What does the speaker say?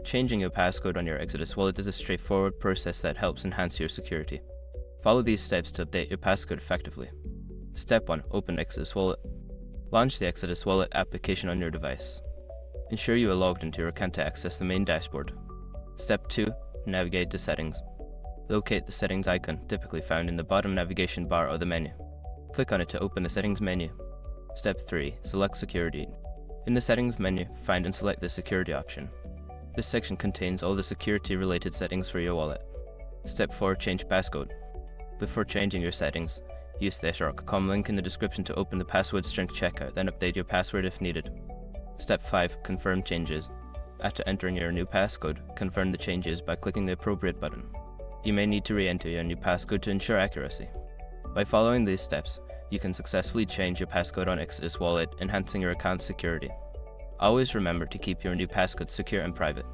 Changing your passcode on your Exodus wallet is a straightforward process that helps enhance your security. Follow these steps to update your passcode effectively. Step 1. Open Exodus Wallet. Launch the Exodus Wallet application on your device. Ensure you are logged into your account to access the main dashboard. Step 2. Navigate to Settings. Locate the Settings icon, typically found in the bottom navigation bar of the menu. Click on it to open the Settings menu. Step 3. Select Security. In the Settings menu, find and select the Security option. This section contains all the security-related settings for your wallet. Step 4. Change passcode. Before changing your settings, use the shark.com link in the description to open the password strength checkout, then update your password if needed. Step 5. Confirm changes. After entering your new passcode, confirm the changes by clicking the appropriate button. You may need to re-enter your new passcode to ensure accuracy. By following these steps, you can successfully change your passcode on Exodus Wallet, enhancing your account's security. Always remember to keep your new passcode secure and private.